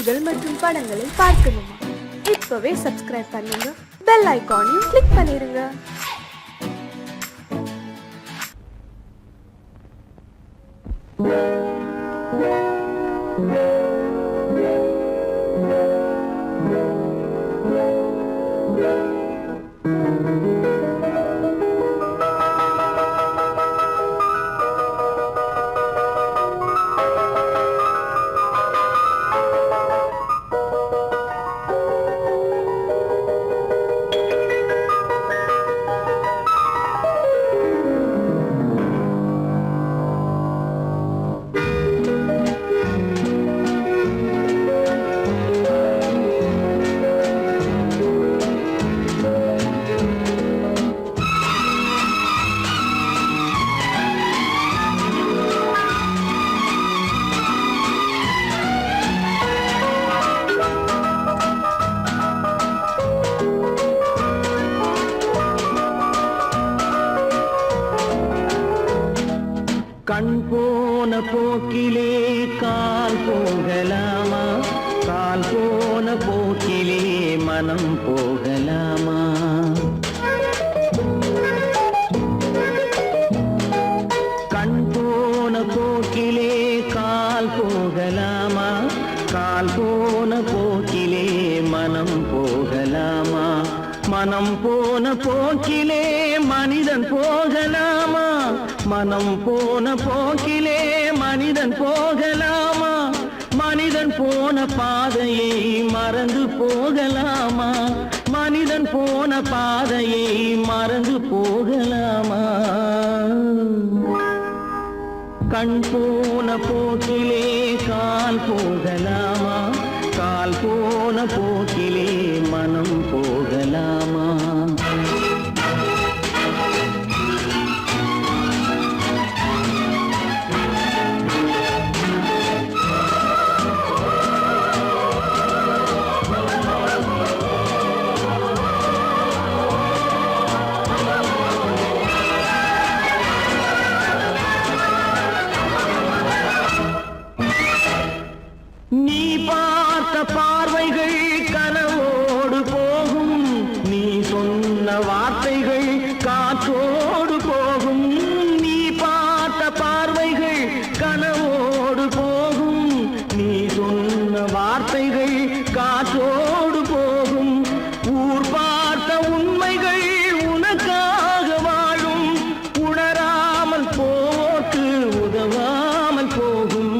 நிகழ்ச்சிகள் மற்றும் படங்களை பார்க்கணுமா? இப்பவே சப்ஸ்கிரைப் பண்ணுங்க, பெல் ஐகானையும் கிளிக் பண்ணிருங்க. கண் போன போக்கிலே கால் போகலாமா? கால் போன போக்கிலே மனம் போகலாமா? கண் போன போக்கிலே கால் போகலாமா? கால் போன போக்கிலே மனம் போகலாமா? மனம் போன போக்கிலே மனிதன் போகலாமா? மனம் போன போக்கிலே மனிதன் போகலாமா? மனிதன் போன பாதையை மறந்து போகலாமா? மனிதன் போன பாதையை மறந்து போகலாமா? கண் போன போக்கிலே கால் போகலாமா? கால் போன போக்கிலே மனம் போகலாமா? நீ பார்த்த பார்வைகள் கனவோடு போகும், நீ சொன்ன வார்த்தைகள் காற்றோடு போகும். நீ பார்த்த பார்வைகள் கனவோடு போகும், நீ சொன்ன வார்த்தைகள் காற்றோடு போகும். ஊர் பார்த்த உண்மைகள் உனக்காக வாழும், உணராமல் போக்கு உதவாமல் போகும்.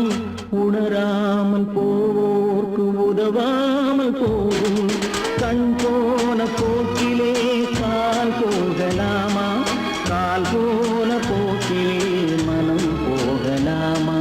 உணராமல் போவோர்க்கு உதவாமல் போகும். கண் போன போக்கிலே கால் போகலாமா? கால் போன போக்கிலே மனம் போகலாமா?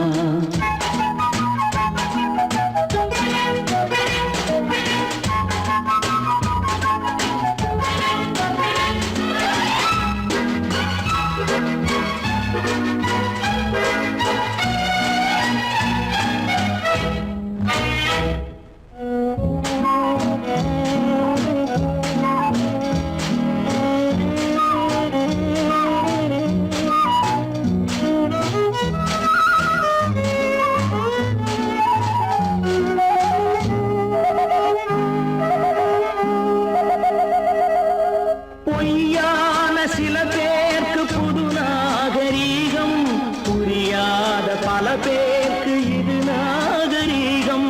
பொய்யான சில பேருக்கு புது நாகரீகம், புரியாத பல பேருக்கு இது நாகரீகம்.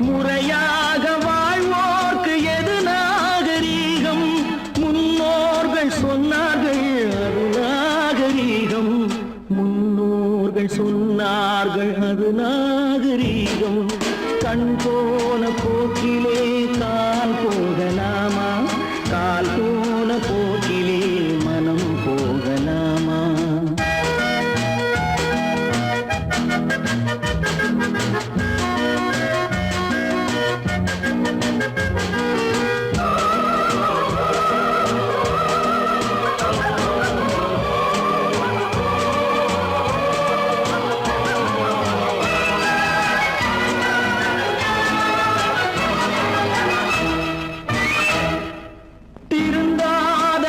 முறையாக வாழ்வோர்க்கு எது நாகரீகம்? முன்னோர்கள் சொன்னார்கள் அது நாகரீகம். முன்னோர்கள் சொன்னார்கள் அது நாகரீகம். கண் போன போக்கிலே கால் போகலாமா? கால் போன போக்கிலே மனம் போகலாமா? திருந்தாத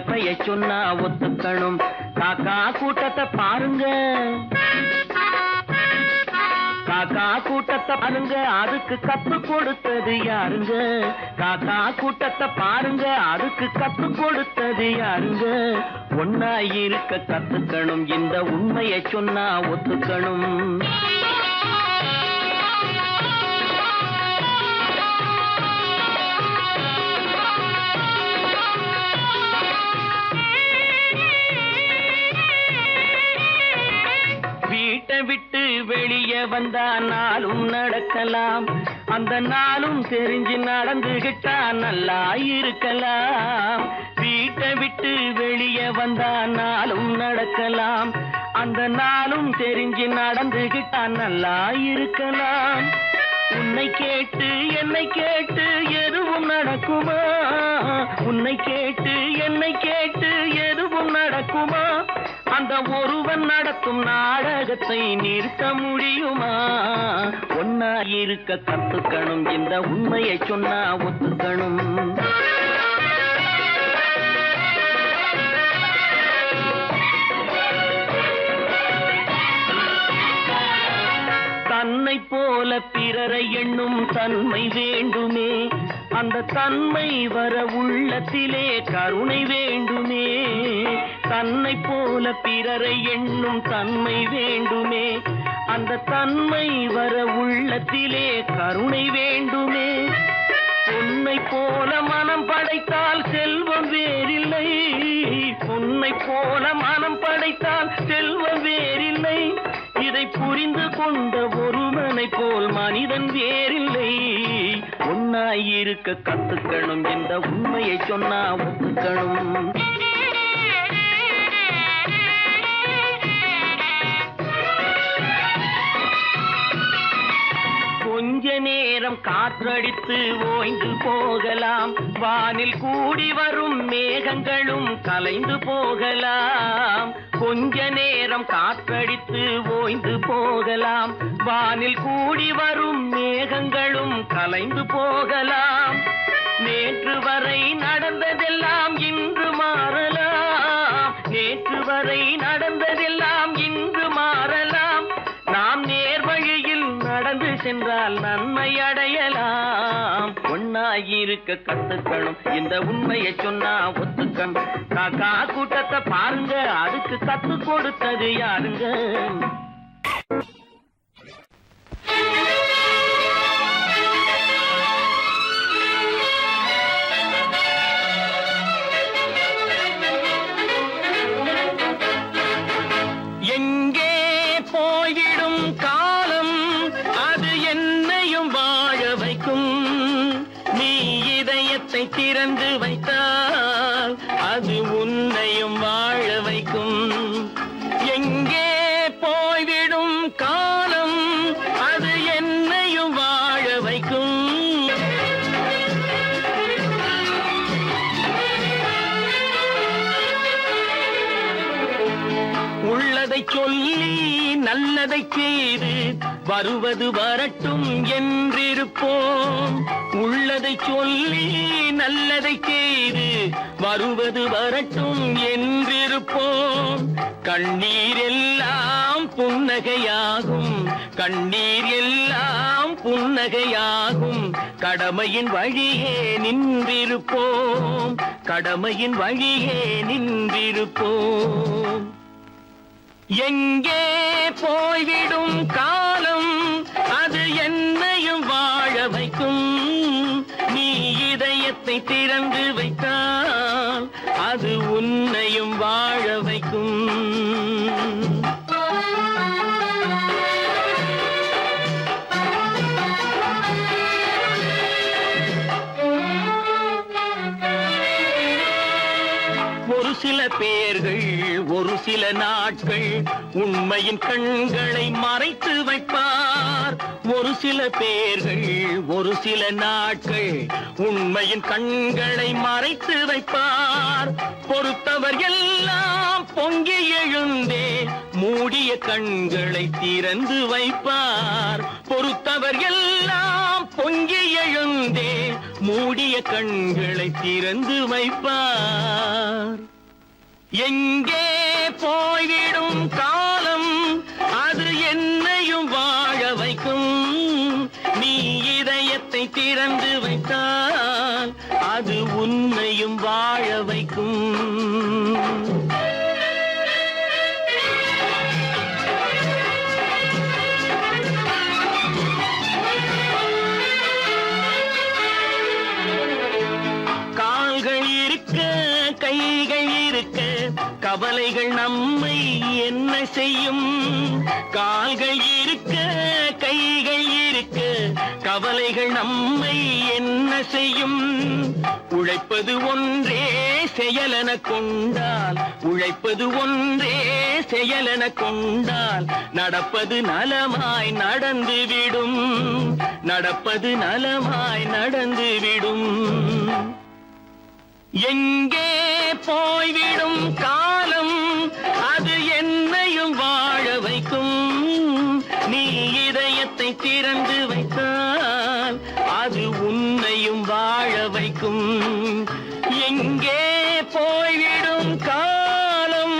கையை சொன்னா ஒத்துக்கணும். காக்கா கூட்டத்தை பாருங்க, காக்கா கூட்டத்தை பாருங்க, அதுக்கு கத்து கொடுத்தது யாருங்க? காக்கா கூட்டத்தை பாருங்க, அதுக்கு கத்து கொடுத்தது யாருங்க? ஒன்னா இருக்க கத்துக்கணும், இந்த உண்மையை சொன்னா ஒத்துக்கணும். வீட்டை விட்டு வெளியே வந்தா நாளும் நடக்கலாம், அந்த நாளும் தெரிஞ்சு நடந்துகிட்டா நல்லா இருக்கலாம். வீட்டை விட்டு வெளியே வந்தா நாளும் நடக்கலாம், அந்த நாளும் தெரிஞ்சு நடந்துகிட்டா நல்லா இருக்கலாம். உன்னை கேட்டு என்னை கேட்டு எதுவும் நடக்குமா? உன்னை கேட்டு என்னை கேட்டு எதுவும் நடக்குமா? அந்த ஒருவன் நடத்தும் நாடகத்தை நிறுத்த முடியுமா? ஒன்னா இருக்க கத்துக்கணும், இந்த உண்மையை சொன்னா ஒத்துக்கணும். தன்னை போல பிறரை எண்ணும் தன்மை வேண்டுமே, அந்த தன்மை வர உள்ளத்திலே கருணை வேண்டுமே. தன்னை போல பிறரை எண்ணும் தன்மை வேண்டுமே, அந்த தன்மை வர உள்ளத்திலே கருணை வேண்டுமே. பொன்னை போல மனம் படைத்தால் செல்வம் வேறில்லை, பொன்னை போல மனம் படைத்தால் செல்வம் வேறில்லை. இதை புரிந்து கொண்ட ஒருவனை போல் மனிதன் வேறில்லை. ஒன்னாயிருக்க கத்துக்கணும், இந்த உண்மையை சொன்னா ஒத்துக்கணும். கொஞ்ச நேரம் காற்றடித்து ஓய்ந்து போகலாம், வானில் கூடி வரும் மேகங்களும் கலைந்து போகலாம். கொஞ்ச நேரம் காற்றடித்து ஓய்ந்து போகலாம், வானில் கூடி வரும் மேகங்களும் கலைந்து போகலாம். நேற்று வரை நடந்ததெல்லாம் இன்று மாறலாம், நேற்று வரை நடந்ததெல்லாம் இன்று மாறலாம். நாம் நேர்வழியில் நடந்து சென்றால் நன்மை அடையலாம். ஒன்னாயிருக்க கத்துக்கணும், இந்த உண்மையை சொன்னா ஒத்துக்கணும். காக்கா கூட்டத்தை பாருங்க, அதுக்கு கத்து கொடுத்தது யாருங்க? எங்கே போய்விடும் காலம், அது என்னையும் வாழ வைக்கும். நீ இதயத்தை திறந்து வைத்தால் அது உன்னையும் வாழ வைக்கும். எங்கே போய்விடும் காலம், அது என்னையும் வாழ வைக்கும். உள்ளதை சொல்லி நல்லதை செய்து வருவது வரட்டும் என்றிருப்போம். உள்ளதை சொல்லி நல்லதை செய்து வருவது வரட்டும் என்றிருப்போம். கண்ணீர் எல்லாம் புன்னகையாகும், கண்ணீர் எல்லாம் புன்னகையாகும். கடமையின் வழியே நின்றிருப்போம், கடமையின் வழியே நின்றிருப்போம். எங்கே போய்விடும் காலம், அது என்னையும் வாழ வைக்கும். நீ இதயத்தை திறந்து வைத்தால் அது உன்னையும் வாழ வைக்கும். ஒரு சில பேர்கள் ஒரு சில நாட்கள் உண்மையின் கண்களை மறைத்து வைப்பார். ஒரு சில பேர்கள் ஒரு சில நாட்கள் உண்மையின் கண்களை மறைத்து வைப்பார். பொறுத்தவர் எல்லாம் பொங்கி எழுந்தே மூடிய கண்களை திறந்து வைப்பார். பொறுத்தவர் எல்லாம் பொங்கி எழுந்தே மூடிய கண்களை திறந்து வைப்பார். எங்கே போய்விடும் காலம் அது என்னையும் வாழ வைக்கும். நீ இதயத்தை திறந்து வைத்தால் அது உன்னையும் வாழ வைக்கும். கால்கள் இருக்க கைகள் இருக்க கவலைகள் நம்மை என்ன செய்யும்? கால்கள் இருக்க கைகள் இருக்க கவலைகள் நம்மை என்ன செய்யும்? உழைப்பது ஒன்றே செயலென கொண்டால், உழைப்பது ஒன்றே செயலென கொண்டால் நடப்பது நலமாய் நடந்துவிடும், நடப்பது நலமாய் நடந்துவிடும். எங்கே போய்விடும் காலம் அது என்னையும் வாழ வைக்கும். நீ இதயத்தை திறந்து வைத்தால் அது உன்னையும் வாழ வைக்கும். எங்கே போய்விடும் காலம்.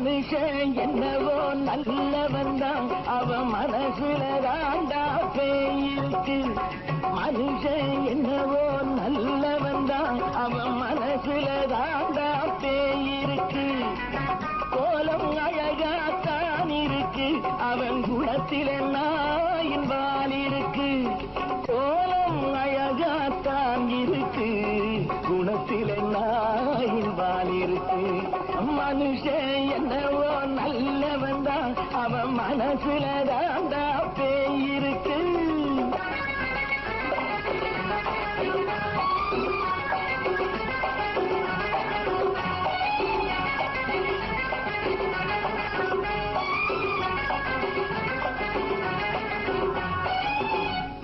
மனுஷன் என்னவோ நல்லவன் தான், அவன் மனசுல தாண்டா பேயிருக்கு. மனுஷன் என்னவோ நல்லவன் தான், அவன் மனசுல தாண்டா பேயிருக்கு. கோலம் அழகாத்தான் இருக்கு, அவன் குணத்தில நாயின் வால் இருக்கு. கோலம் அழகாத்தான் இருக்கு, குணத்தில நாயின் வால் இருக்கு. மனுஷன் என்னவோ நல்லவன் தான், அவன் மனசுல தாண்டா பேயிருக்கு.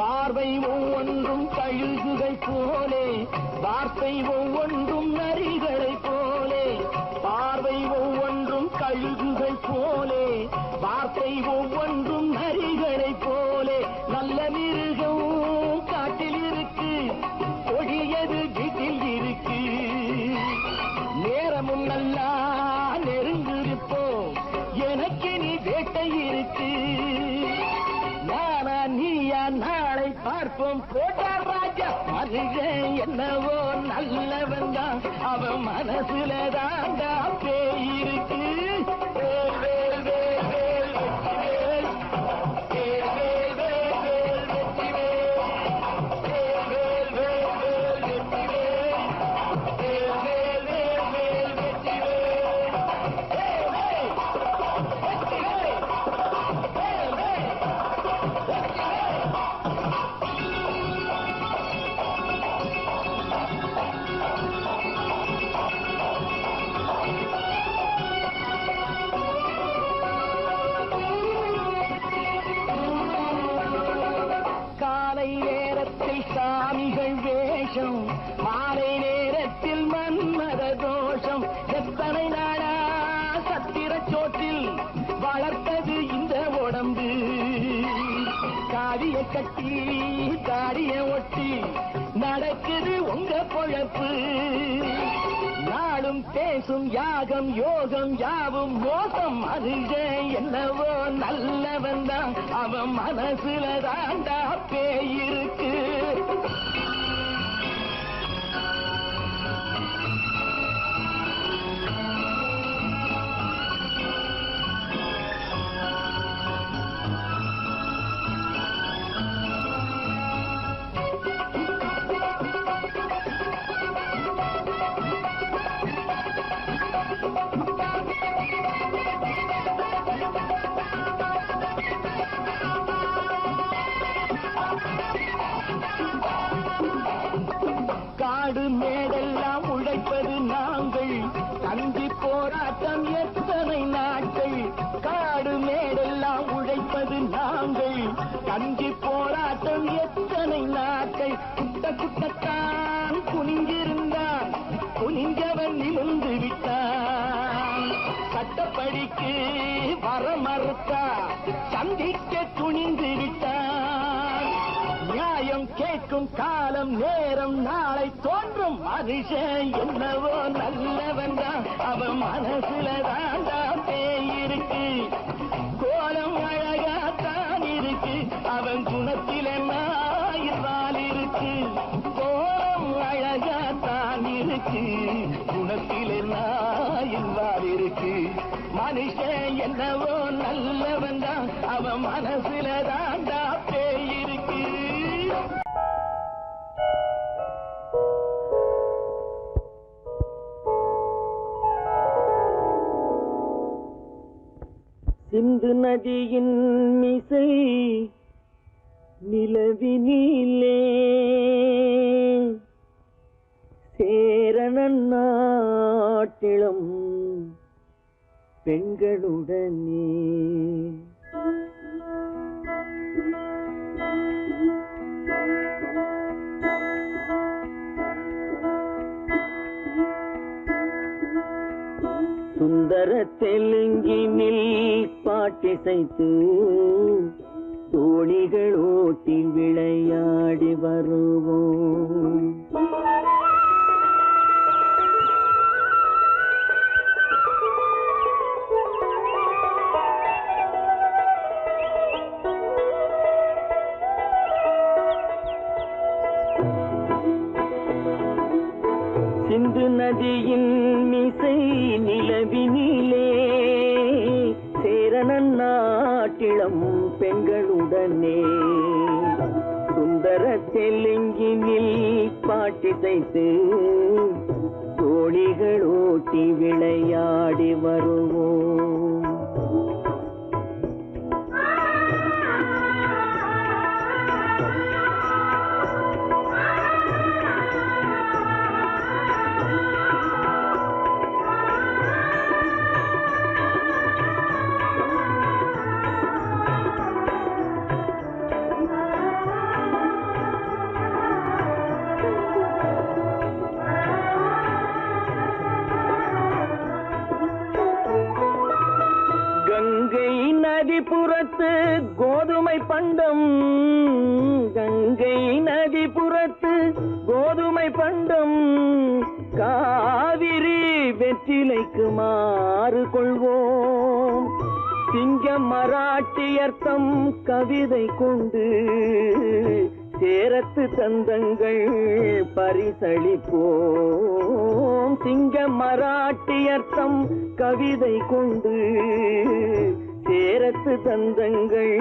பார்வை ஒவ்வொன்றும் கழுகுகள் போலே, வார்த்தை ஒவ்வொன்றும் நரிகளை போலே. பார்வை ஒவ்வொன்றும் கழுகுகள் போலே, வார்த்தை ஒவ்வொன்றும் நரிகளை போலே. நல்ல மிருகம் காட்டில் இருக்கு, கொடியது வீட்டில் இருக்கு. நேரமும் நல்லா நெருங்கிருப்போம், எனக்கு நீ வேட்டை இருக்கு. நானா நீயா நாளை பார்ப்போம் போட்டார் ராஜா. மனுஷன் என்னவோ நல்லவன் தான், அவன் மனசுல தாண்டா பேயிருக்கு. வேல் வேல் வேல் வேல் வெற்றி வேல், வேல் வேல் வேல் வேல் வெற்றி வேல், வேல் வேல் வேல் வேல் வெற்றி வேல், வேல் வேல் வேல் வேல் வெற்றி வேல், வேல் வேல் வெற்றி வேல், வேல் வேல். காலை நேரத்தில் சாமிகள் வேஷம், மாலை நேரத்தில் மன்மத தோஷம். எத்தனை நாடா சத்திர சோற்றில் வளர்த்தது இந்த உடம்பு. காவிய கட்டி தாடிய ஒட்டி நடக்குது உங்க பொழப்பு. நாளும் பேசும் யாகம் யோகம் யாவும் மோசம். மனுஷன் என்னவோ நல்லவன் தான், அவன் மனசுல தாண்டா பேயிருக்கு. காடு மேடெல்லாம் உழைப்பது நாங்கள் கஞ்சி போராட்டம் எத்தனை நாட்கள் காடு மேடெல்லாம் உழைப்பது நாங்கள் கஞ்சி போராட்டம் எத்தனை நாட்கள் குட்ட குட்டத்தான் குனிஞ்சிருந்தான் குனிஞ்சவன் நிமிர்ந்து விட்டான் சட்டப்படிக்கு வர மறுத்தா சந்திக்க துணிந்து விட்டான் நியாயம் கேட்கும் காலம் நேரம் நாளை தோன்றும் மனுஷன் என்னவோ நல்லவன் தான் அவன் மனசுல தாண்டா பேயிருக்கு கோலம் அழகாத்தான் இருக்கு அவன் குணத்தில நாயிரால் இருக்கு கோலம் அழகாத்தான் இருக்கு குணத்தில நாயிரால் இருக்கு மனுஷன் என்னவோ நல்லவன் தான் அவன் மனசுல தாண்டா பேயிருக்கு. சிந்து நதியின் மிசை நிலவினிலே சேரணன் நாட்டிளம் பெண்களுடனே சுந்தர தெலுங்கினில் பாட்டிசைத்து தோணிகள் ஓட்டி விளையாடி வருவோம். சிந்து நதியின் மிசை நிலவினிலே சேரணன் நாட்டிளம் பெண்களுடனே சுந்தர தெலுங்கினில் பாட்டிசைத்து தோணிகள் ஓட்டி விளையாடி வருவோம். நதிபுறத்து கோதுமை பண்டம் கங்கை நதிபுறத்து கோதுமை பண்டம் காவிரி வெற்றிலைக்கு மாறு கொள்வோம். சிங்கம் மராட்டியர்த்தம் கவிதை கொண்டு சேரத்து தந்தங்கள் பரிசளிப்போம். சிங்கம் மராட்டியர்த்தம் கவிதை கொண்டு சேரத்து தந்தங்கள்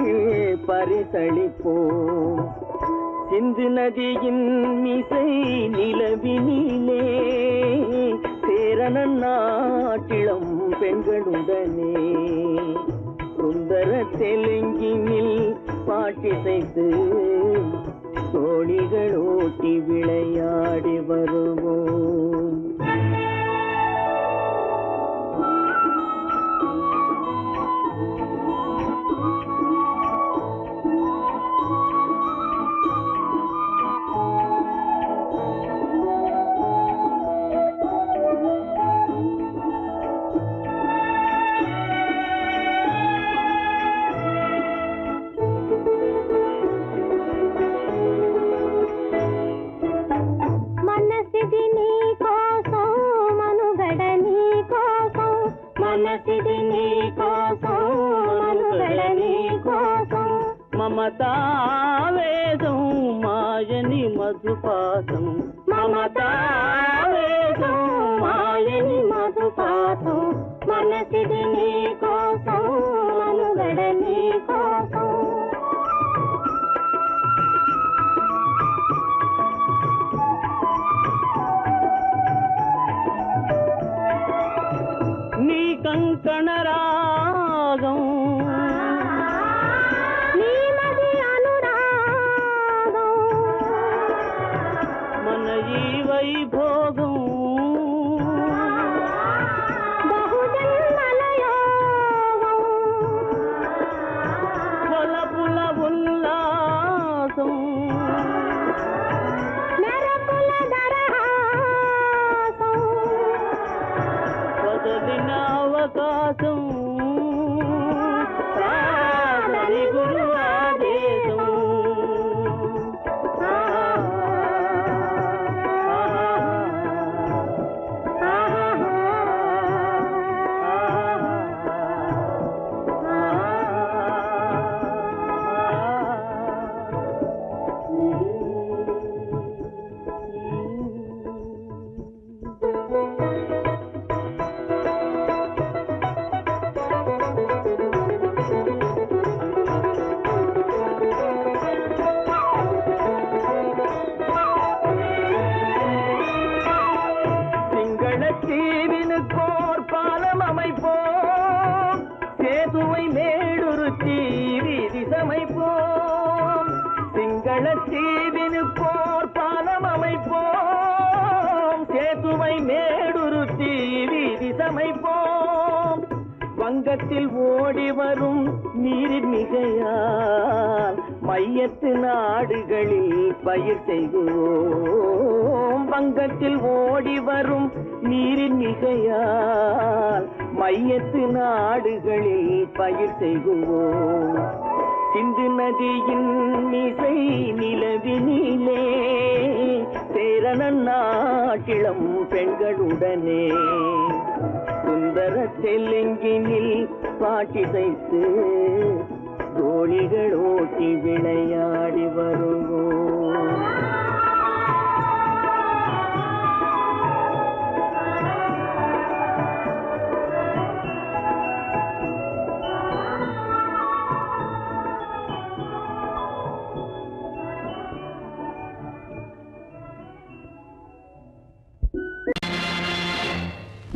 பரிசளிப்போம். சிந்து நதியின் மிசை நிலவினிலே சேரணன் நாட்டிளம் பெண்களுடனே சுந்தர தெலுங்கினில் பாட்டிசைத்து தோணிகள் ஓட்டி விளையாடி வருவோம். మమతావేదం మాయని మధుపాసం మమతావేదం మాయని మధుపాసం మనసిది నీ కోసం మనుగడ నీ కోసం నీ కంకణ రాగం போகும் புல உல்லாசம் பதவின அவகாசம் குரு ஆதேசம் தீவினுக்கோர் பாலம் அமைப்போம் சேதுவை மேடுருத்தி வீதி சமைப்போம் வங்கத்தில் ஓடி வரும் நீரின் மிகையால் மையத்து நாடுகளில் பயிர் செய்வோம் வங்கத்தில் ஓடி வரும் நீரின் மிகையால் மையத்து நாடுகளில் பயிர் செய்வோம் சிந்து நதியின் மிசை நிலவினிலே சேரணன் நாட்டிளம் பெண்களுடனே சுந்தர தெலுங்கினில் பாட்டிசைத்து தோழிகள் ஓட்டி விளையாடி வருவோம்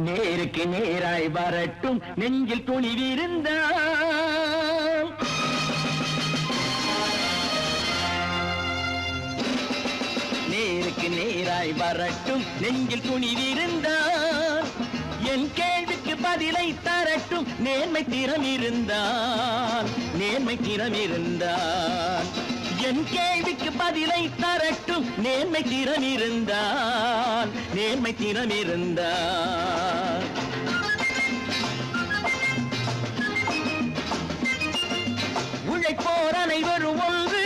நேருக்கு நேராய் வரட்டும் நெஞ்சில் துணிவிருந்தான் நேருக்கு நேராய் வரட்டும் நெஞ்சில் துணிவிருந்தான் என் கேள்விக்கு பதிலை தரட்டும் நேர்மை திறம் இருந்தான் என் கேள்விக்கு பதிலை தரட்டும் நேர்மை திறம் இருந்தான் உழைப்போர் அனைவரும் ஒன்று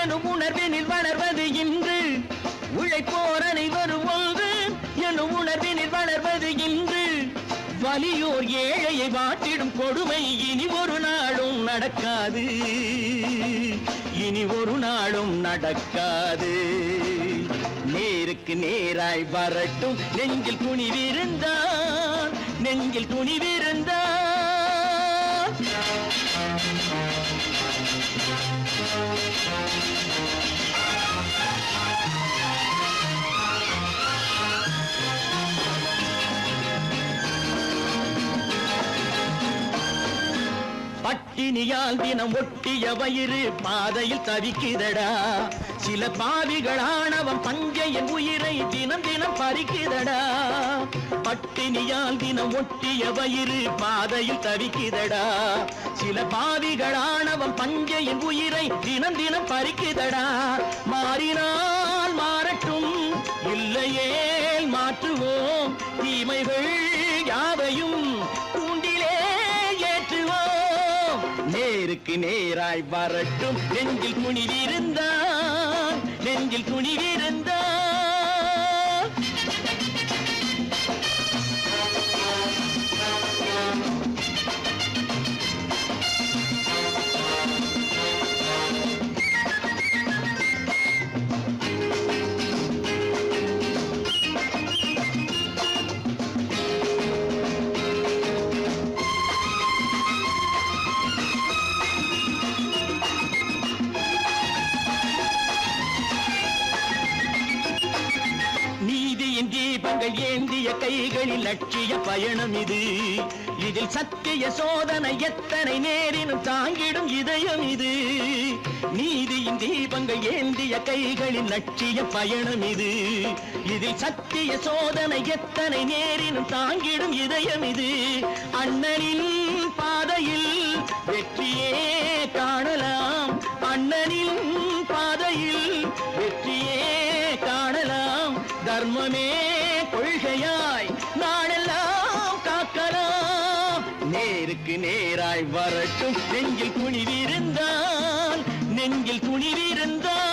எனும் உணர்வினில் வளர்வது இன்று உழைப்போர் அனைவரும் ஒன்று எனும் உணர்வினில் வளர்வது இன்று வலியோர் ஏழையை வாட்டிடும் கொடுமை இனி ஒரு நாளும் நடக்காது நேருக்கு நேராய் வரட்டும் நெஞ்சில் துணிவிருந்தான் பட்டினியால் தினம் ஒட்டிய வயிறு பாதையில் தவிக்குதடா சில பாவிகளானவன் பஞ்சையின் உயிரை தினம் தினம் பறிக்குதடா பட்டினியால் தினம் ஒட்டிய வயிறு பாதையில் தவிக்குதடா சில பாவிகளானவன் பஞ்சையின் உயிரை தினம் தினம் பறிக்குதடா மாறினால் மாறட்டும் இல்லையே மாற்றுவோம் தீமைகள் யாவையும் நேருக்கு நேராய் வரட்டும் நெஞ்சில் துணிவிருந்தான் ஏந்திய கைகளில் லட்சிய பயணம் இது இதில் சத்திய சோதனை எத்தனை நேரினும் தாங்கிடும் இதயம் இது. நீதியின் தீபங்கள் ஏந்திய கைகளின் லட்சிய பயணம் இது. இதில் சத்திய சோதனை எத்தனை நேரினும் தாங்கிடும் இதயம் இது. அண்ணனின் பாதையில் வெற்றியே காணலாம். அண்ணனின் பாதையில் வெற்றியே காணலாம். தர்மமே கொள்கையாய் நாடெல்லாம் காக்கலாம். நேருக்கு நேராய் வரட்டும் நெஞ்சில் துணிவிருந்தான், நெஞ்சில் துணிவிருந்தான்.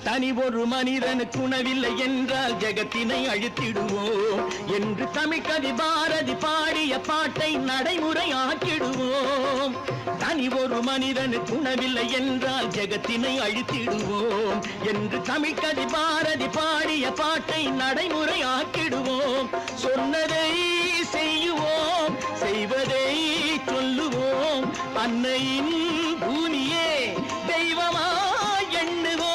தனி ஒரு மனிதனுக்கு உணவில்லை என்றால் ஜெகத்தினை அழித்திடுவோம் என்று தமிழ்கவி பாரதி பாடிய பாட்டை நடைமுறையாக்கிடுவோம். தனி ஒரு மனிதனுக்கு உணவில்லை என்றால் ஜெகத்தினை அழித்திடுவோம் என்று தமிழ்கவி பாரதி பாடிய பாட்டை நடைமுறையாக்கிடுவோம். சொன்னதை செய்யுவோம், செய்வதை சொல்லுவோம். அன்னையின் பூமியே தெய்வமா எண்ணுவோம்.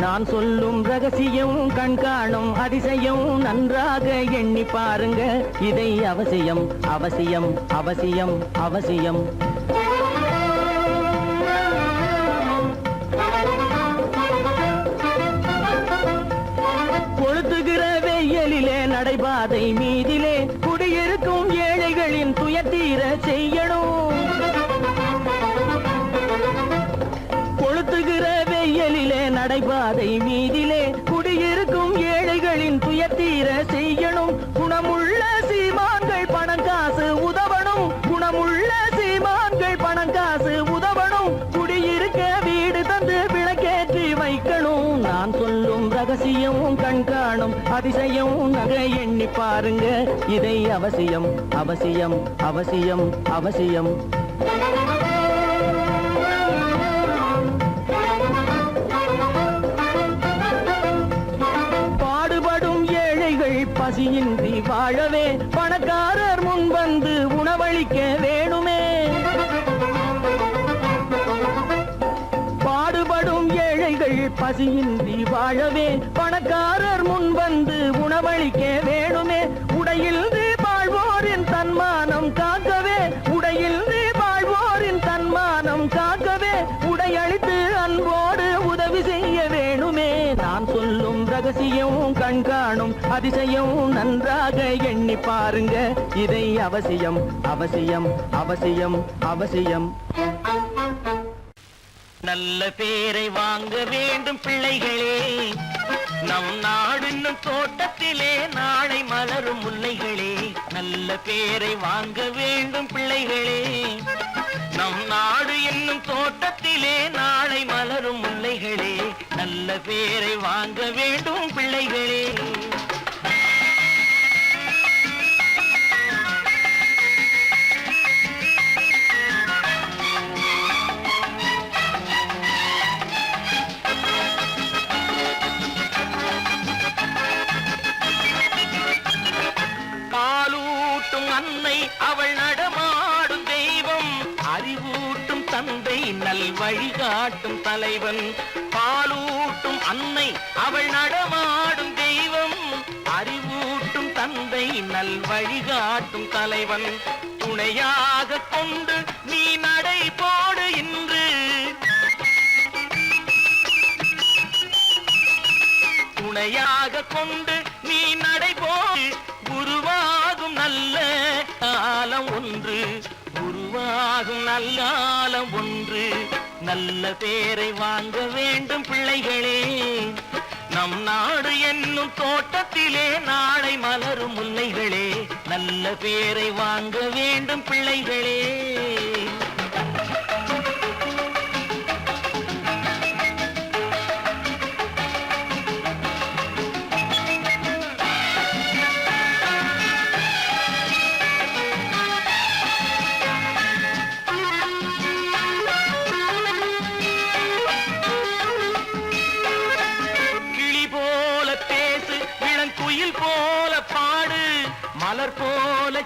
நான் சொல்லும் ரகசியம் கண்காணும் அதிசயம் நன்றாக எண்ணி பாருங்க. இதை அவசியம் அவசியம் அவசியம் அவசியம். கொளுத்துகிற வெயிலிலே நடைபாதை மீதிலே குடியிருக்கும் ஏழைகளின் துயத்தீர செய்யணும். கொளுத்துகிற வெயிலிலே நடைபாதை மீதிலே குடியிருக்கும் ஏழைகளின் துயத்தீர செய்யணும். குணமுள்ள சீமான்கள் பணம் காசு உதவணும். குணமுள்ள சீமான்கள் பணம் காசு உதவணும். குடியிருக்க வீடு தந்து விளக்கேற்றி வைக்கணும். நான் சொல்லும் ரகசியம் கண்காணும் அதிசயம் நகை எண்ணி பாருங்க. இதை அவசியம் அவசியம் அவசியம் அவசியம். பாடுபடும் ஏழைகள் பசியின்றி வாழவே பணக்காரர் முன் வந்து உணவளிக்க வேணுமே. பாடுபடும் ஏழைகள் பசியின்றி வாழவே பணக்காரர் முன் வந்து உணவளிக்க வேணுமே. உடையில் வாழ்வோரின் தன்மானம் காக்கவே, உடையில் வாழ்வோரின் தன்மானம் காக்கவே உடையளித்து அன்போடு உதவி செய்ய வேணுமே. நான் சொல்லும் ரகசியம் கண்காணும் அதிசயம் நன்றாக எண்ணி பாருங்க. இதை அவசியம் அவசியம் அவசியம் அவசியம். நல்ல பேரை வாங்க வேண்டும் பிள்ளைகளே, நம் நாடு என்னும் தோட்டத்திலே நாளை மலரும் முல்லைகளே. நல்ல பேரை வாங்க வேண்டும் பிள்ளைகளே, நம் நாடு என்னும் தோட்டத்திலே நாளை மலரும் முல்லைகளே. நல்ல பேரை வாங்க வேண்டும் பிள்ளைகளே. அன்னை அவள் நடமாடும் தெய்வம், அறிவூட்டும் தந்தை நல் வழிகாட்டும் தலைவன். பாலூட்டும் அன்னை அவள் நடமாடும் தெய்வம், அறிவூட்டும் தந்தை நல் வழிகாட்டும் தலைவன். துணையாக கொண்டு நீ நடை போடு இன்று, துணையாக கொண்டு நீ நடை போடு. உருவாகும் நல்ல காலம் ஒன்று, உருவாகும் நல்ல காலம் ஒன்று. நல்ல பேரை வாங்க வேண்டும் பிள்ளைகளே, நம் நாடு என்னும் தோட்டத்திலே நாளை மலரும் முல்லைகளே. நல்ல பேரை வாங்க வேண்டும் பிள்ளைகளே.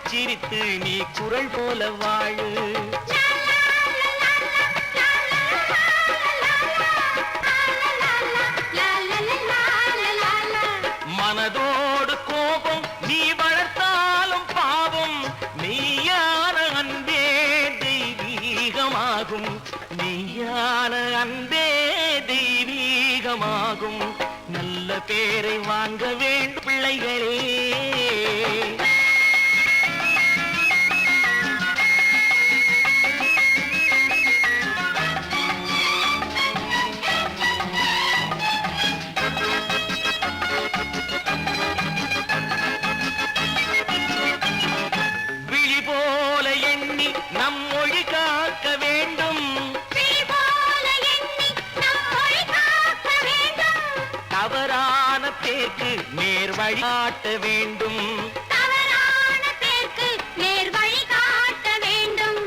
சிரித்து நீ குரல் போல வாழு. மனதோடு கோபம் நீ வளர்த்தாலும் பாவம், மெய்யான அன்பே தெய்வீகமாகும். மெய்யான அன்பே தெய்வீகமாகும். நல்ல பேரை வாங்க வேண்டும் பிள்ளைகளே. தவறான பேருக்கு நேர் வழிகாட்ட வேண்டும். தவறான பேருக்கு நேர் வழிகாட்ட வேண்டும்.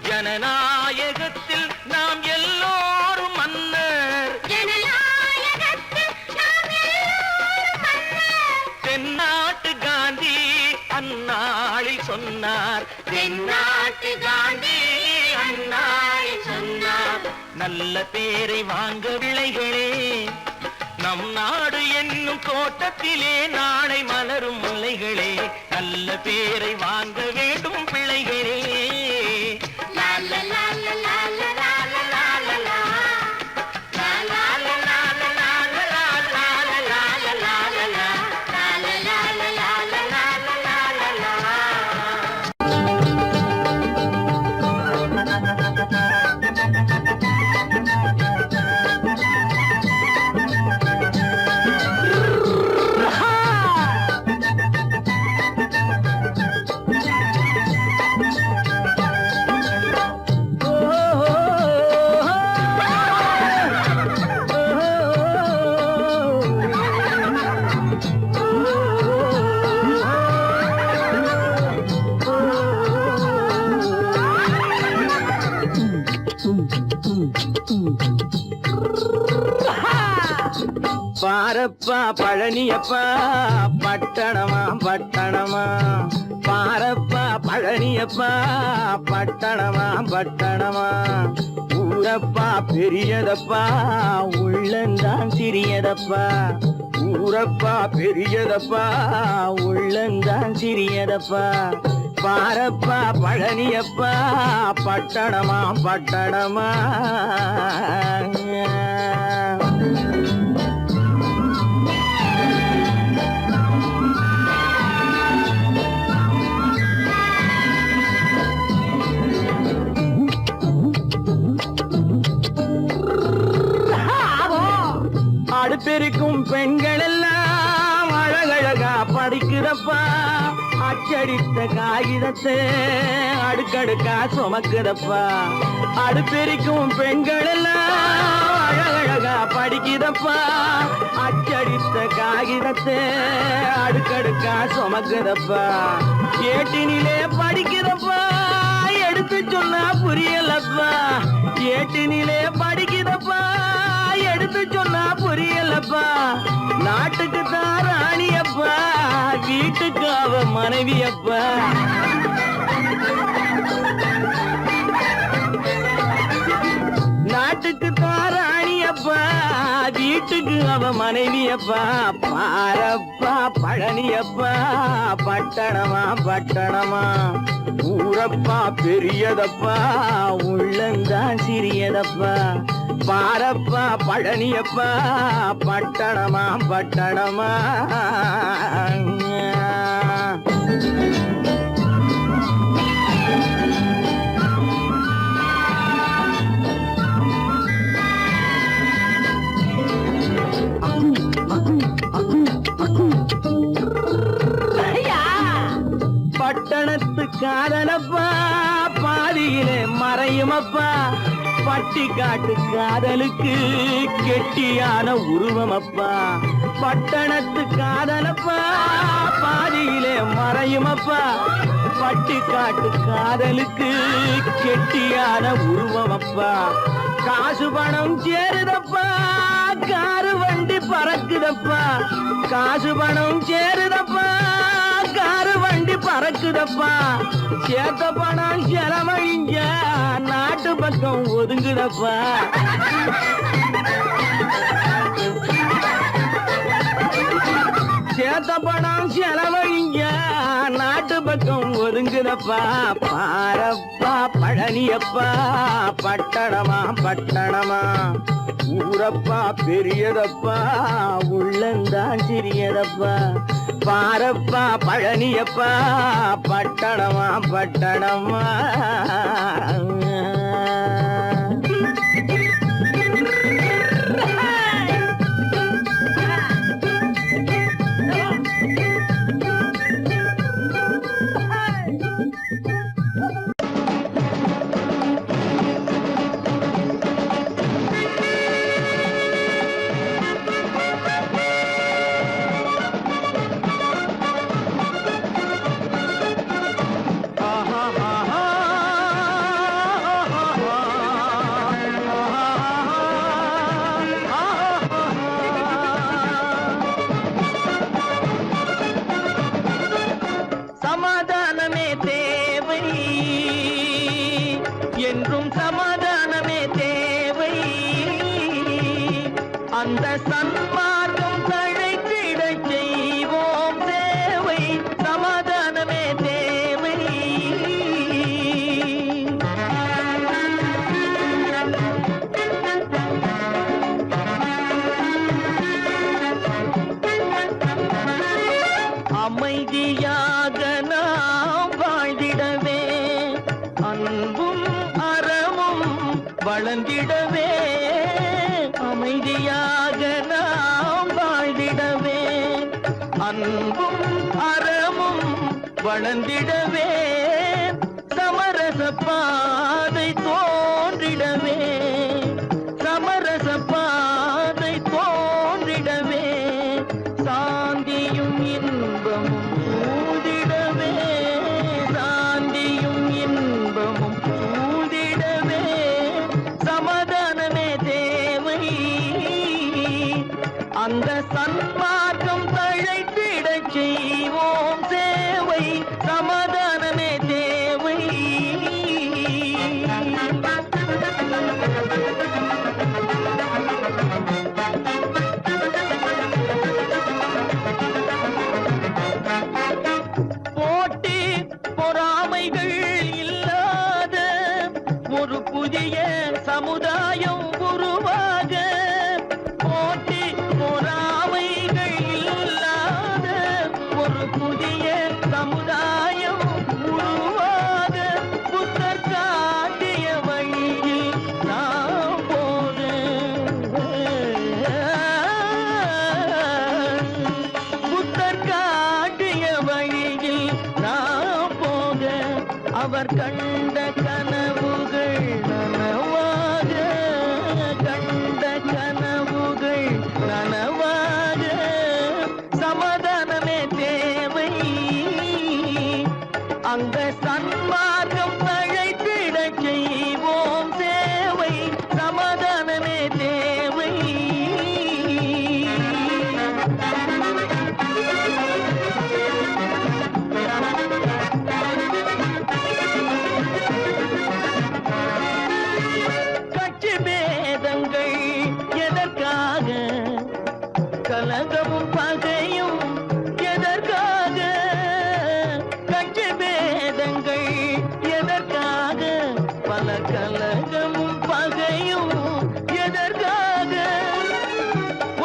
ஜனநாயகத்தில் நாம் எல்லோரும் மன்னர். ஜனநாயகத்தில் நாம் எல்லோரும் மன்னர். தென்னாட்டு காந்தி அந்நாளில் சொன்னார். தென்னாட்டு காந்தி அந்நாளில் சொன்னார். நல்ல பேரை வாங்க விளைகளே. நம் நாடு என்னும் தோட்டத்திலே நாளை மலரும் முல்லைகளே. நல்ல பேரை வாங்க வேண்டும் பிள்ளைகளே. பாரப்பா பழனியப்பா பட்டணமா பட்டணமா. பாரப்பா பழனியப்பா பட்டணமா பட்டணமா. ஊரப்பா பெரியதப்பா உள்ளந்தான் சிறியதப்பா. ஊரப்பா பெரியதப்பா உள்ளந்தான் சிறியதப்பா. பாரப்பா பழனியப்பா பட்டணமா பட்டணமா. அடுப்பெருக்கும் பெண்கள் எல்லாம் அழகழகா படிக்கிறப்பா. அச்சடித்த காகிதத்தை அடுக்கடுக்கா சுமக்குதப்பா. அடுப்பெருக்கும் பெண்கள் எல்லாம் அழகழகா படிக்கிறப்பா. அச்சடித்த காகிதத்தை அடுக்கடுக்கா சுமக்குதப்பா. ஏட்டினிலே படிக்கிறப்பா எடுத்து சொன்னா புரியலப்பா. ஏட்டினிலே படிக்கிறப்பா எடுத்து சொன்னா புரியலப்பா. நாட்டுக்கு தான் ராணியப்பா வீட்டுக்கு அவ மனைவியப்பா. நாட்டுக்கு தான் ராணியப்பா வீட்டுக்கு அவ மனைவியப்பா. பாரப்பா பழனியப்பா பட்டணமா பட்டணமா. ஊரப்பா பெரியதப்பா உள்ளந்தான் சிறியதப்பா. பாரப்பா பழனியப்பா பட்டணமா பட்டணமா. பட்டணத்து காதலப்பா பாதியிலே மறையுமப்பா. பட்டி காட்டு காதலுக்கு கெட்டியான உருவமப்பா. பட்டணத்து காதலப்பா பாதியிலே மறையுமப்பா. பட்டி காட்டு காதலுக்கு கெட்டியான உருவமப்பா. காசு பணம் சேருதப்பா காரு வண்டி பறக்குதப்பா. காசு பணம் சேருதப்பா காரு வண்டி பறக்குதப்பா சேத்த பணம் செலவழிஞ்ச நாட்டு பக்கம் ஒதுங்குதப்பா சேத்த பணம் செலவழிங்க நாட்டு பக்கம் ஒதுங்குதப்பா பாரப்பா பழனியப்பா பட்டணமா பட்டணமா ஊரப்பா பெரியதப்பா உள்ளந்தான் சிறியதப்பா பாரப்பா பழனியப்பா பட்டணமா பட்டணமா சமாதானமே தேவை என்றும் சமாதானமே தேவை அந்த சன்மார்க்கம் தழைத்திடச் செய்வோம் தேவை சமாதானமே தேவை அமைதியாக நாம் வாழ்ந்திடவே அன்பும் அறமும் வளர்ந்திடவே அமைதியாக நாம் வாழ்ந்திடவே அன்பும் அறமும் வளர்ந்திடவே சமரச பாதை தோன்றிடவே சமரச பாதை தோன்றிடவே சாந்தியும் இன்பமும் சூழ்ந்திடவே சாந்தியும் இன்பமும் சூழ்ந்திடவே சமாதானமே தேவை அந்த சன்மார்க்கம் தழைத்திடச் செய்வோம் சேவை சமாதானமே தேவை போட்டி பொறாமைகள் இல்லாத ஒரு புதிய சமுதாயம் உருவாக போட்டி பொறாமைகள் இல்லாத ஒரு புதிய சமுதாயம் உருவாக புத்தர் காட்டிய வழியில் நாம் போக புத்தர் காட்டிய வழியில் நாம் போக அவர் கண்ட கனவுகள் நனவாக கண்ட கனவுகள் நனவாக சமாதானமே தேவை அந்த சன்மார்க்கம் தழைத்திடச் செய்வோம் தேவை சமாதானமே தேவை கட்சி பேதங்கள் எதற்காக கலகமும் பகையும் எதற்காக கட்சி பேதங்கள் எதற்காக பல கலகமும் பகையும் எதற்காக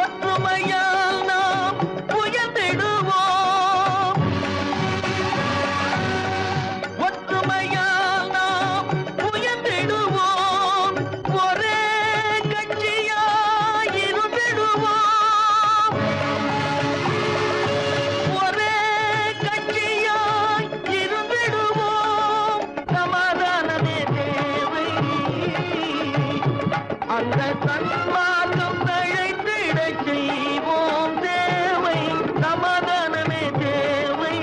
ஒற்றுமையால் நாம் உயர்ந்திடுவோம் ஒற்றுமையால் நாம் உயர்ந்திடுவோம் ஒரே கட்சியாய் இருந்திடுவோம் ஒரே கட்சியாய் இருந்திடுவோம் சமாதானமே தேவை அந்த சன்மார்க்கம் தழைத்திடச் செய்வோம் தேவை சமாதானமே தேவை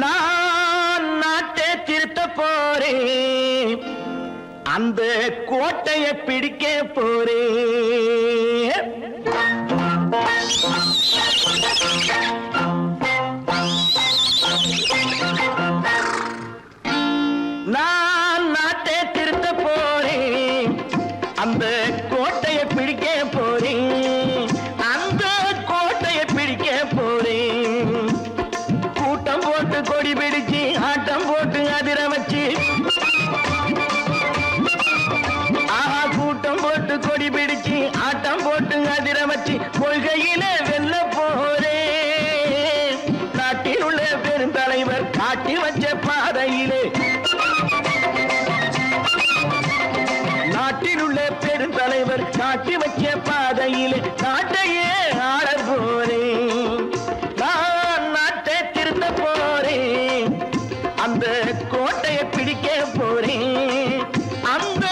நான் நாட்டை திருத்த போறேன் அந்த கோட்டைய பிடிக்க போறேன். நான் நாட்டை திருத்த போறேன். அந்த கோட்டைய பிடிக்க போறேன். அந்த கோட்டைய பிடிக்க போறேன். கூட்டம் போட்டு கொடி பிடிச்சு ஆட்டம் போட்டு அதிர வச்சு கூட்டம் போட்டு கொடி பிடிச்சு ஆட்டம் போட்டு அதிர வச்சு கொள்கையில வெல்ல போறேன். நாட்டில் உள்ள பெருந்தலைவர் காட்டி வச்ச பாதையிலே நாட்டில் உள்ள பெருந்தலைவர் காட்டி வச்ச பாதையிலே நாட்டையே ஆள போறேன். நான் நாட்டை திருத்த போறேன். அந்த கோட்டையை பிடிக்க போறேன். அந்த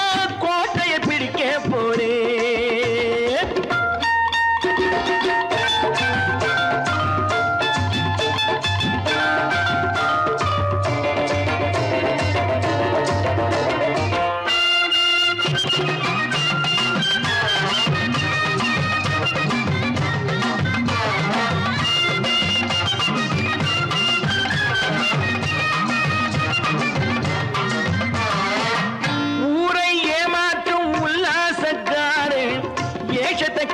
கோட்டையை பிடிக்க போறேன்.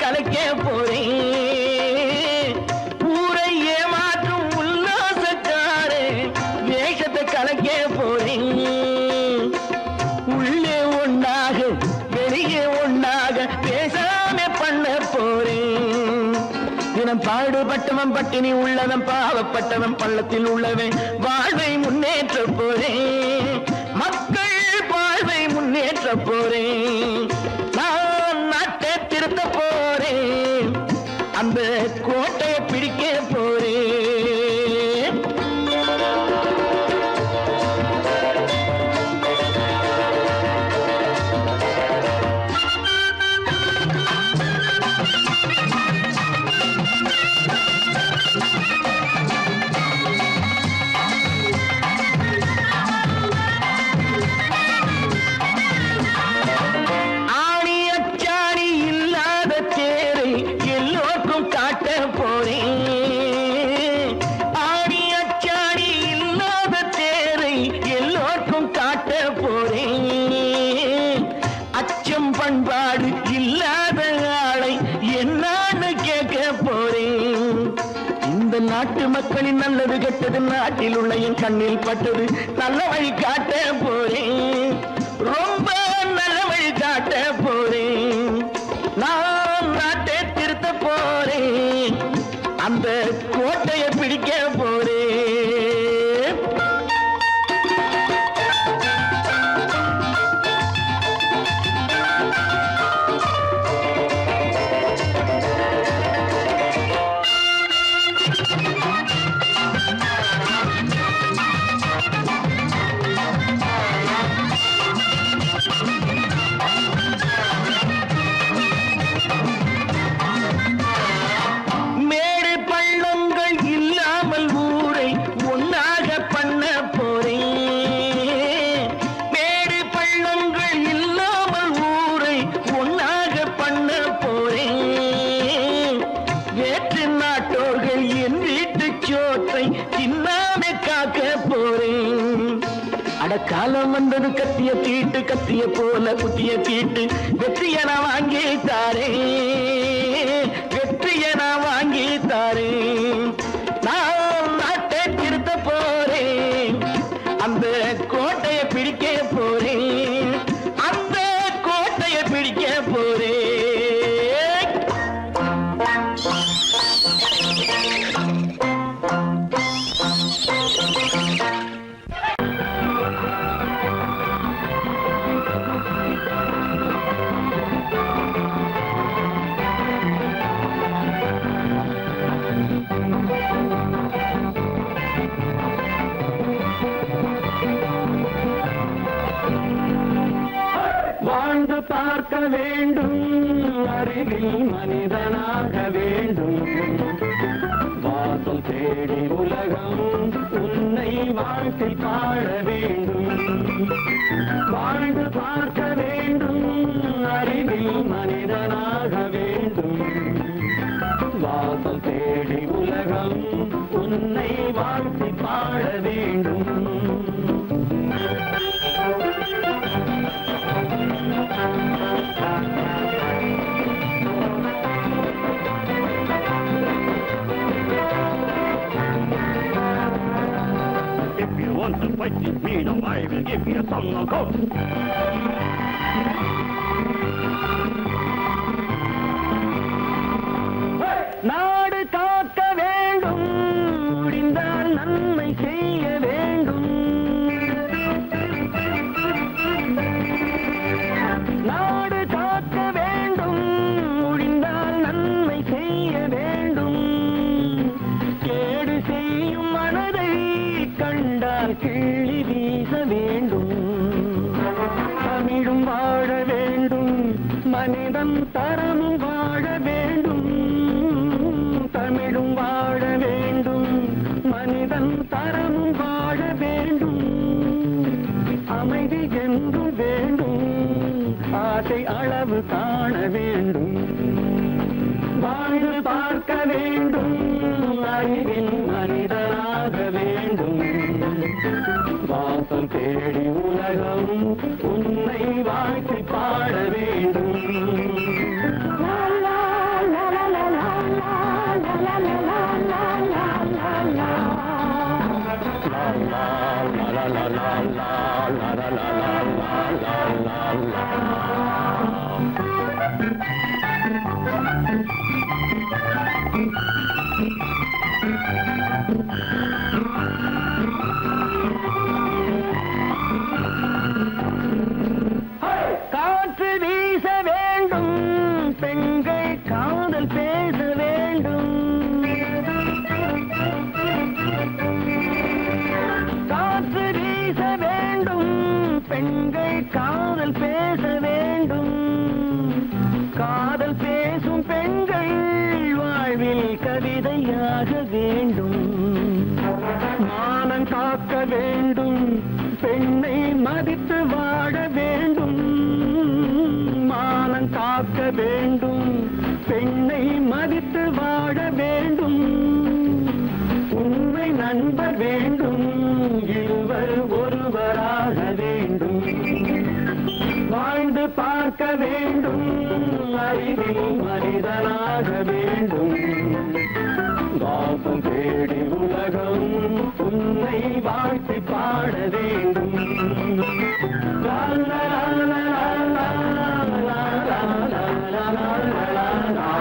கலைக்க போறேன். ஊரை ஏமாற்றும் உல்லாசக்காரே வேஷத்தை கலைக்க போறேன். உள்ளே ஒன்றாக வெளியே ஒன்றாக பேசாம பண்ண போறேன். தினம் பாடுபட்டவன் பட்டினி உள்ளவன் பாவப்பட்டவன் பள்ளத்தில் உள்ளவன் வாழ்வை முன்னேற்ற போறேன். மக்கள் வாழ்வை முன்னேற்ற போறேன். நான் நாட்டை திருத்த போறேன். அந்த கோட்டையை பிடிக்க போறேன். பண்பாடு இல்லாத ஆளை என்னான்னு கேட்க போறேன். இந்த நாட்டு மக்களின் நல்லது கெட்டது நாட்டில் உள்ள என் கண்ணில் பட்டது நல்ல வழி காட்ட போறேன். ரொம்ப நல்ல வழி காட்ட போறேன். நான் நாட்டை திருத்த போறேன். அந்த கோட்டையை பிடிக்க போறேன். காலம் வந்தது கத்திய தீட்டு கத்திய போல குத்திய தீட்டு வெற்றிய நான் வாங்கி தாரே. வெற்றிய நான் வாங்கி தாரே. நான் நாட்டை திருத்த போறேன். அந்த கோட்டையை பிடிக்க போறேன். அந்த கோட்டையை பிடிக்க போறேன். வாழ்ந்து பார்க்க வேண்டும். அறிவில் மனிதனாக வேண்டும். வாசம் தேடி உலகம் உன்னை வாழ்க்கை பாட வேண்டும். வாழ்ந்து பார்க்க வாசல் தேடி உலகம் உன்னை வாழ்த்தி பாட வேண்டும். If you want to fight with me, now I will give you a song of hope. நாடு காக்க வேண்டும், முடிந்தால் நன்மை செய்ய வேண்டும். நாடு காக்க வேண்டும், முடிந்தால் நன்மை செய்ய வேண்டும். கேடு செய்யும் மனதை கண்டால் கிள்ளி வீச வேண்டும். தமிழும் வாழ வேண்டும், மனிதன் தரமும் வாழ வேண்டும். தமிழும் வாழ வேண்டும், மனிதன் தரமும் வாழ வேண்டும். அமைதி என்றும் வேண்டும், ஆசை அளவு காண வேண்டும். வாழ்ந்து பார்க்க வேண்டும், அறிவின் மனிதனாக வேண்டும். வாசல் தேடி உலகம் உன்னை வாழ்த்தி பாட வேண்டும். காற்று வீச வேண்டும், பெண்கள் காதல் பேச வேண்டும். காற்று வீச வேண்டும், பெண்கள் காதல் பேச வேண்டும். காதல் பேசும் பெண்கள் வாழ்வில் கவிதையாக வேண்டும். மானம் காக்க வேண்டும், பெண்ணை மதித்து வாழ வேண்டும். மானம் காக்க வேண்டும், பெண்ணை மதித்து வாழ வேண்டும். உண்மை நண்பர் வேண்டும், இருவர் ஒருவராக வேண்டும். வாழ்ந்து பார்க்க வேண்டும், அறிவில் மனிதனாக வேண்டும். வாசம் தேடி உலகம் உன்னை வாழ்த்தி பாட வேண்டும். லா லா லா லா லா லா லா லா லா லா லா.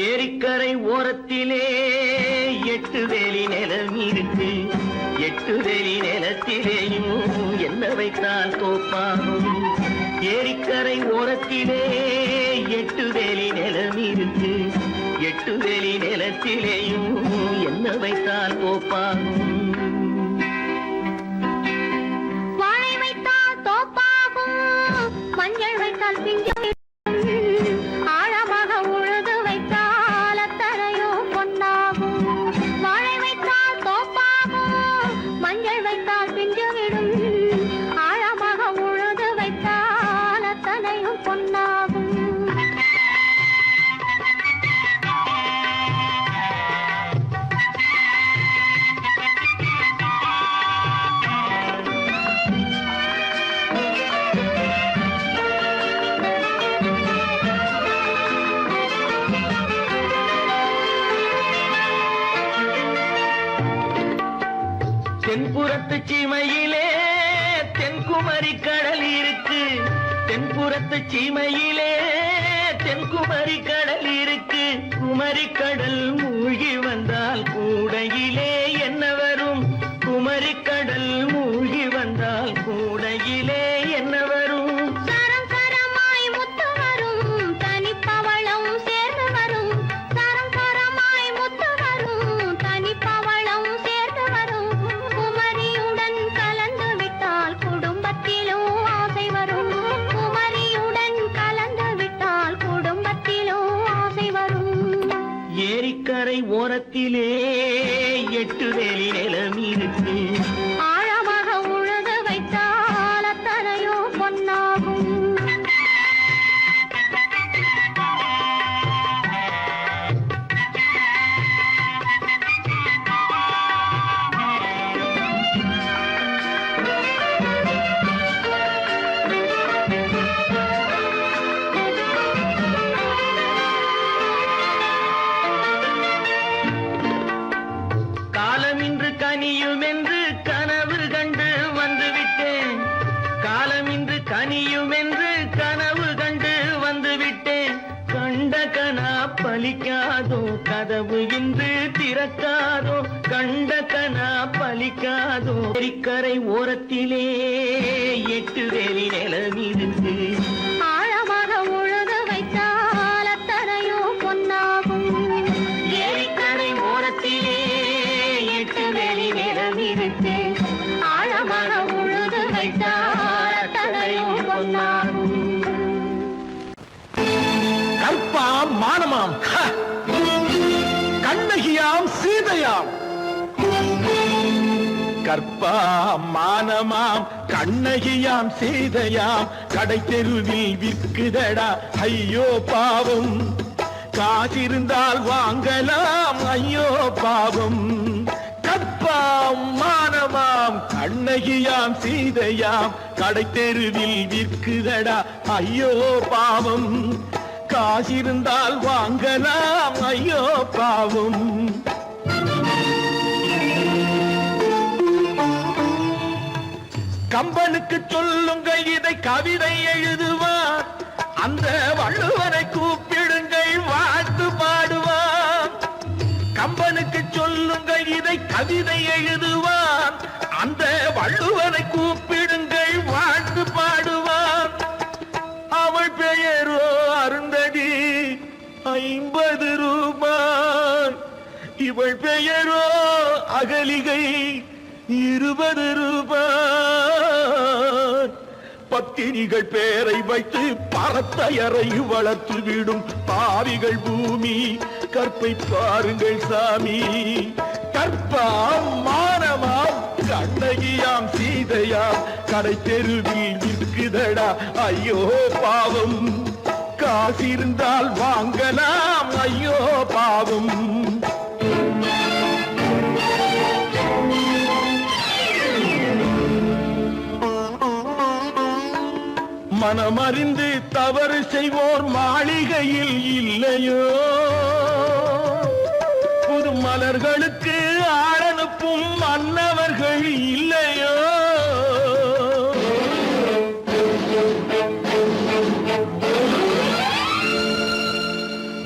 ஏரிக்கரை ஓரத்திலே 8 வேலி நிலம் இருக்கு. 8 வேலி நிலத்திலேயும் என்ன வைத்தால் தோப்பாகும். ஏரிக்கரை ஓரத்திலே 8 வேலி நிலம் இருக்கு. 8 வேலி நிலத்திலேயும் என்ன வைத்தால் தோப்பாகும். வாழை வைத்தால் தோப்பாகும், மஞ்சள் வைத்தால் பிஞ்சம். ஆழமாக உழுது வைத்தால் அத்தனையோ பொன்னாகும். வாழை வைத்தால் தோப்பாகும், மஞ்சள் வைத்தால் பிஞ்சுவிடும். ஆழமாக உழுது வைத்தால் அத்தனையும் பொன்னாகும். தென்புறத்து சீமையிலே தென்குமரி கடல் இருக்கு. தென்புறத்து சீமையிலே தென்குமரி கடல் இருக்கு. குமரி கடல் மூழ்கி வந்தால் கூடையிலே என்ன வரும். குமரி கடல் மூழ்கி வந்தால் கூடையிலே என்ன வரும். சரம் சரமாய் முத்து வரும், தனிப்பவளம் சேர்ந்து வரும். சரம் சரமாய் முத்து வரும், தனிப்பவளம் சேர்ந்து வரும். குமரியுடன் கலந்து விட்டால் குடும்பத்திலும் ஆசை வரும். கனியும் என்று கனவு கண்டு வந்து விட்டேன். கண்ட கனா பலிக்காதோ, கதவு இன்று திறக்காதோ. கண்ட கனா பலிக்காதோ. கரை ஓரத்திலே 8 வேலி நிலமிருக்கு. ஆழமாக உழுது வைத்தால் அத்தனையோ பொன்னாகும். ஏரிக்கரை ஓரத்திலே 8 வேலி நிலமிருக்கு. ஆழமாக உழுது வைத்தால் அத்தனையோ பொன்னாகும். கற்பாம் மானமாம் கண்ணகியாம் சீதையாம். கற்பாம் மானமாம் கண்ணகியாம் சீதையாம் கடை தெருவில் விற்குதடா ஐயோ பாவம். காசிருந்தால் வாங்கலாம் ஐயோ பாவம். கற்பாம் மானமாம் கண்ணகியாம் சீதையாம் கடை தெருவில் விற்குதடா ஐயோ பாவம். காசிருந்தால் வாங்கலாம் ஐயோ பாவம். கம்பனுக்கு சொல்லுங்கள் இதை கவிதை எழுதுவார். அந்த வள்ளுவரை கூப்பிடுங்கள் வாழ்த்து பாடுவார். கம்பனுக்கு சொல்லுங்கள் இதை கவிதை எழுதுவார். அந்த வள்ளுவரை கூப்பிடுங்கள் வாழ்த்து பாடுவார். அவள் பெயரோ அருந்ததி 50 ரூபாய். இவள் பெயரோ அகலிகை 20 ரூபாய். பத்தினிகள் பேரை வைத்து பரத்தையறை வளர்த்து விடும் பாவிகள் பூமி. கற்பை பாருங்கள் சாமி. கற்பாம் மானமாம் கண்ணகியாம் சீதையாம் கடை தெருவில் விற்குதடா ஐயோ பாவம். காசிருந்தால் வாங்கலாம் ஐயோ பாவம். மனமறிந்து தவறு செய்வோர் மாளிகையில் இல்லையோ. புது மலர்களுக்கு ஆளனுப்பும் மன்னவர்கள் இல்லையோ.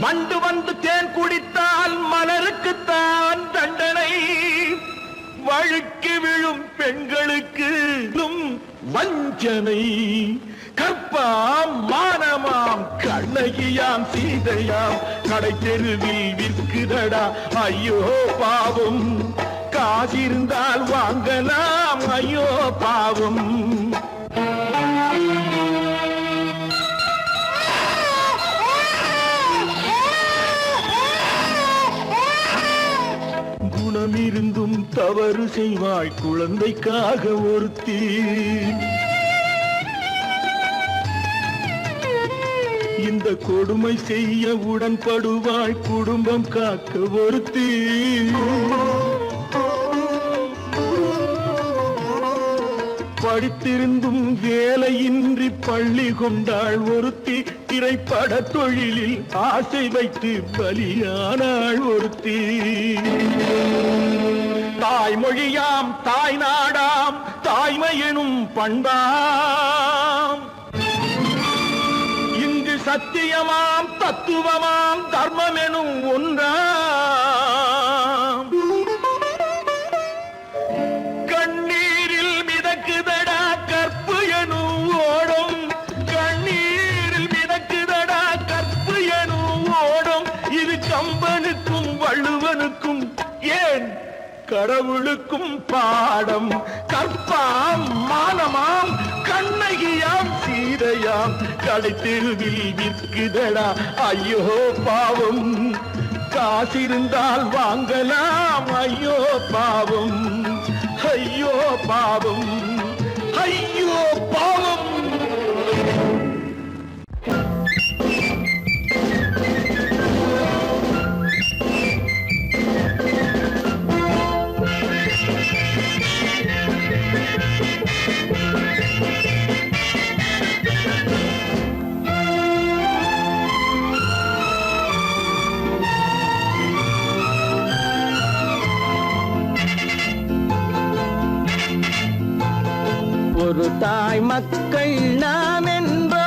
வண்டு வந்து தேன் குடித்தால் மலருக்குத்தான் தண்டனை. வழுக்கி விழும் பெண்களுக்கு வஞ்சனை. கற்பாம் மானமாம் கண்ணகியாம் சீதையாம் கடை தெருவில் விற்குதடா ஐயோ பாவம். காசிருந்தால் வாங்கலாம் ஐயோ பாவம். குணமிருந்தும் தவறு செய்வாய் குழந்தைக்காக ஒருத்தி. இந்த கொடுமை செய்ய உடன்படுவாய் குடும்பம் காக்க ஒருத்தி. படித்திருந்தும் வேலையின்றி பள்ளி கொண்டாள் ஒருத்தி. திரைப்பட தொழிலில் ஆசை வைத்து பலியானாள் ஒருத்தி. தாய்மொழியாம் தாய் நாடாம் தாய்மை எனும் பண்பாம். இங்கு சத்தியமாம் தத்துவமாம் தர்மம் எனும் ஒன்றாம். கண்ணீரில் மிதக்குதடா கற்பு எனும் ஓடும். கண்ணீரில் மிதக்குதடா கற்பு எனும் ஓடும். இது கம்பனுக்கும் வள்ளுவனுக்கும் ஏன் கடவுளுக்கும் பாடம். கற்பாம் மானமாம் கண்ணகியாம் சீதையாம் கடை தெருவில் விற்குதடா ஐயோ பாவம். காசிருந்தால் வாங்கலாம் ஐயோ பாவம். ஐயோ பாவம். ஐயோ பாவம். தாய் மக்கள் நாம் என்போம்,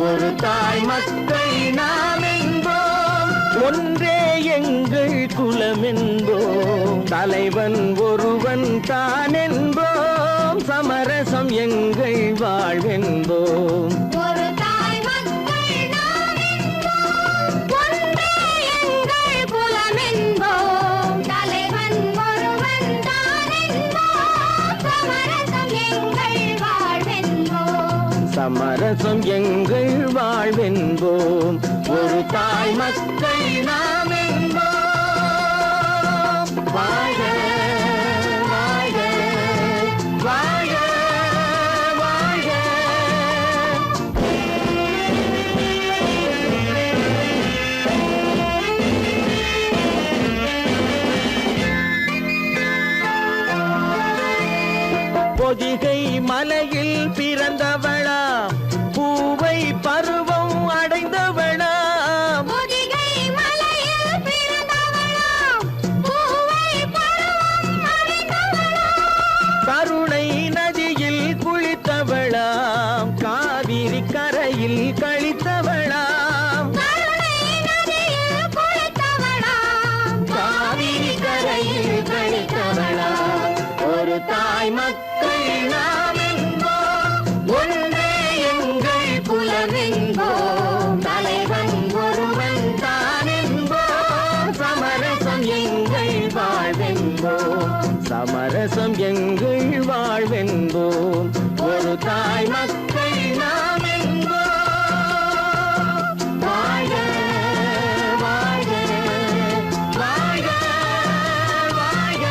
ஒரு தாய் மக்கள் நாம் என்போம், ஒன்றே எங்கள் குலம் என்போம், தலைவன் ஒருவன் தான் என்போம், சமரசம் எங்கள் வாழ்வென்போம். ஒரு தாய் மக்கள் நாம் என்போம், ஒன்றே எங்கள் குலம் என்போம், தலைவன் ஒருவன் தான் என்போம், சமரசம் எங்கள் வாழ்வென்போம். சமரசம் எங்கள் வாழ்வென்போம், ஒரு தாய் மக்கள் நாம் என்போம். வாழ்க வாழ்க வாழ்க வாழ்க. பொதிகை மலையில் பிறந்தவளா, பூவை பருவம் அடைந்தவளா, பொதிகை மலையில் பிறந்தவளாம், பூவை பருவம் அடைந்தவளாம், கருணை நதியில் குளித்தவளாம், காவிரி கரையில் கழித்தவளாம், கருணை நதியில் குளித்தவளாம், காவிரி கரையில் கழித்தவளாம். ஒரு தாய் மக்கள் நாம் என்போம், ஒன்றே எங்கள் குலம் என்போம், தலைவன் ஒருவன் தான் என்போம், சமரசம் எங்கள் வாழ்வென்போம், சமரசம் எங்கள் வாழ்வென்போம், ஒரு தாய் மக்கள் நாம் என்போம். வாழ்க வாழ்க வாழ்க வாழ்க.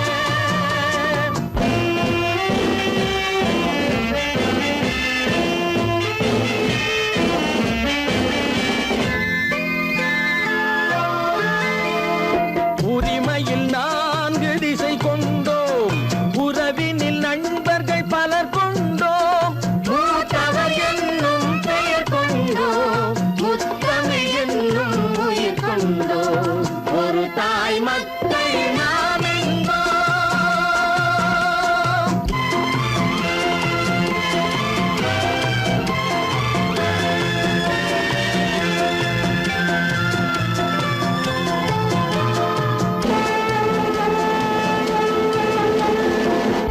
உரிமையில் 4 திசை கொண்டோம், உறவினில் நண்பர்கள் பலர் கொண்டோம், மூத்தவர் என்னும் பெயர் கொண்டோம், முத்தமிழ் என்னும் உயிர் கொண்டோம், ஒரு தாய் மக்கள் நாம் என்போம்.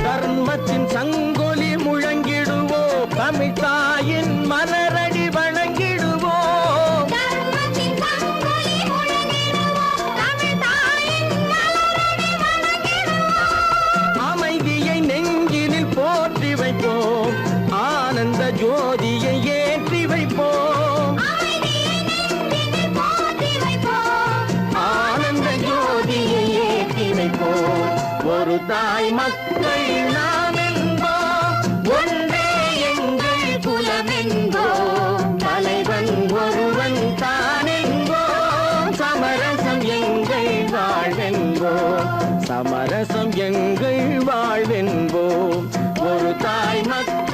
தர்மத்தின் சங்கொலி முழங்கிடுவோம், தமிழ் தாயின் மலரடி வணங்கிடுவோம், தர்மத்தின் சங்கொலி முழங்கிடுவோம், தமிழ் தாயின் மலரடி வணங்கிடுவோம், அமைதியை நெஞ்சினில் போற்றி வைப்போம், ஆனந்த ஜோதியை ஏற்றி வைப்போம், அமைதியை நெஞ்சினில் போற்றி வைப்போம், ஆனந்த ஜோதியை ஏற்றி வைப்போம், ஒரு தாய் மக்கள் நாம் என்போம், ஒன்றே எங்கள் குலம் என்போம், தலைவன் ஒருவன் தான் என்போம், சமரசம் எங்கள் வாழ்வென்போம், சமரசம் எங்கள் வாழ்வென்போம், ஒரு தாய் மக்கள்